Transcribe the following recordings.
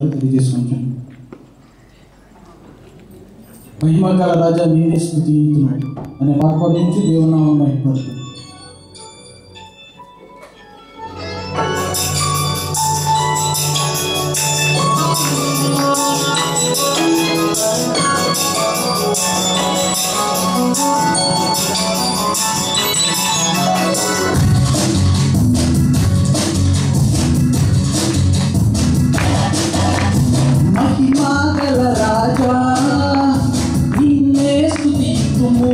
తెలియజేసుకుంటాను. మహిమగల రాజా నేనే స్తుతించుతున్నాడు అనే పాట నుంచి దేవునామం మహిమపడుతుంది. మహిమగల రాజా నిన్నే స్తుతింతుము,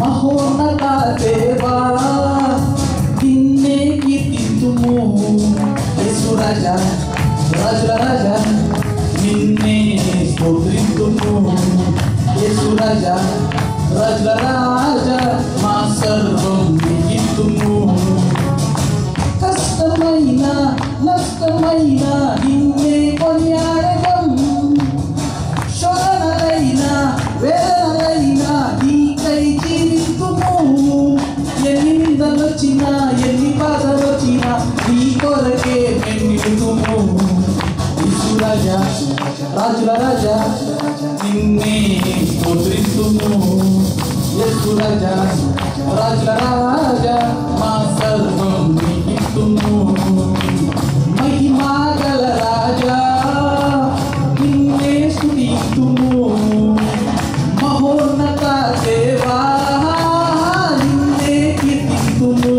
మహోన్నత దేవా నిన్నే కీర్తింతుము. యేసు రాజా రాజుల రాజా నిన్నే స్తోత్రింతుము. యేసు రాజా రాజుల రాజా మా సర్వం నీకిత్తుము. కష్టమైన నష్టమైన నిన్నే కొనియాడగం, శోధనలైన వేదనలైన నీకై జీవితుము. ఎన్ని నిందలొచ్చినా ఎన్ని బాధలొచ్చినా నీ కొరకే మేము నిలుతుము. యేసు రాజా రాజుల రాజా నిన్నే స్తోత్రిస్తుము. యేసు రాజా రాజుల రాజా మా సర్వం నీకిత్తుము. మహిమగల రాజా నిన్నే స్తుతింతుము, మహోన్నత దేవా నిన్నే కీర్తింతుము.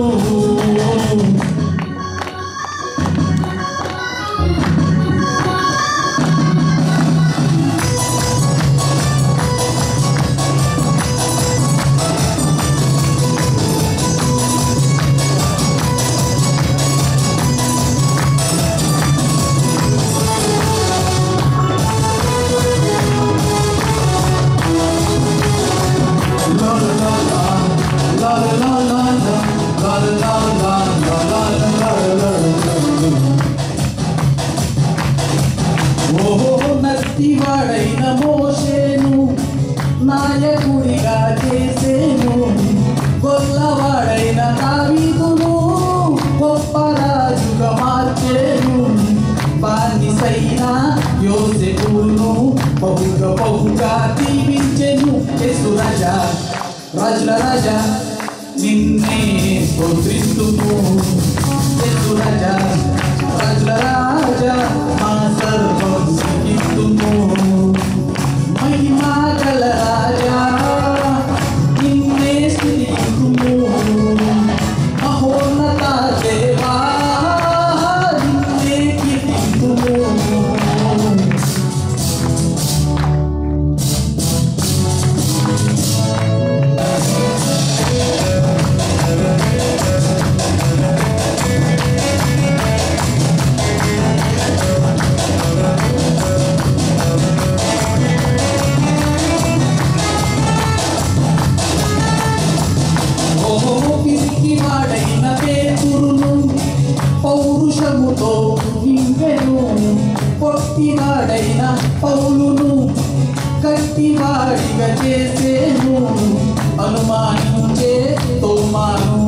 నత్తివాడైన మోషేను నాయకుడిగా చేసేను, గొల్లవాడైన దావీదును గొప్ప రాజుగా మార్చేను. బానిసైన యోసేపును బహుగా దీవించెను. యేసు రాజా రాజుల రాజా నిన్నే స్తోత్రిస్తుము. యేసు రాజా రాజుల రాజా మా సర్వం నీకిత్తుము. మహిమగల రాజా నిన్నే స్తుతింతుము, మహోన్నత దేవా నిన్నే కీర్తింతుము. పిరికివాడైన పేతురును పౌరుషముతో నింపెను, పొట్టివాడైన పౌలును గట్టివాడిగా చేసేను. అనుమానించే తోమాను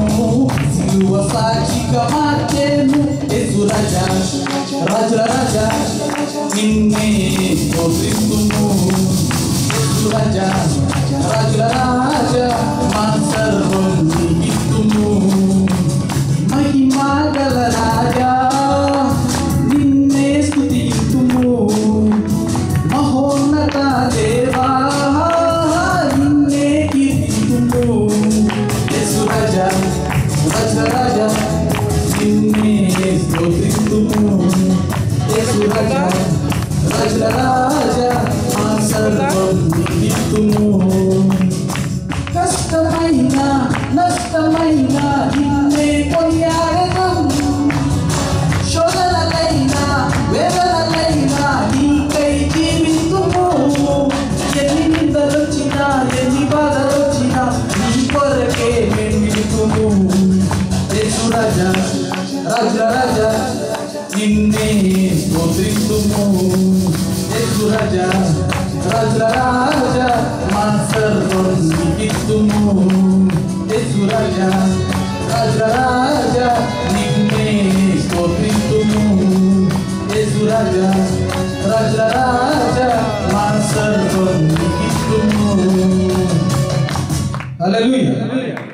సిలువ సాక్షిగా మార్చేను. యేసు రాజా రాజుల రాజా నిన్నే స్తోత్రిస్తుము. యేసు రాజా రాజుల రాజా మా సర్వం నీకిత్తుము. మహిమగల రాజా నిన్నే స్తుతింతుము, మహోన్నత దేవా నిన్నే కీర్తింతుము. యేసు రాజా రాజుల రాజా నిన్నే స్తోత్రిస్తుము. యేసు రాజా రాజుల రాజా మా సర్వం నీకిత్తుము. కష్టమైన నష్టమైన నిన్నే కొనియాడగం, శోధనలైన వేదనలైన నీకై జీవితుము. ఎన్ని నిందలొచ్చినా ఎన్ని బాధలొచ్చినా నీ కొరకే మేము నిలుతుము. యేసు రాజా రాజుల రాజా నిన్నే స్తోత్రిస్తుము. యేసు రాజా రాజుల రాజా మా సర్వం నీకిత్తుము. యేసు రాజా రాజుల రాజా నిన్నే స్తోత్రిస్తుము. యేసు రాజా రాజ రాజ మా సర్వం నీకిస్తుము. హల్లెలూయా.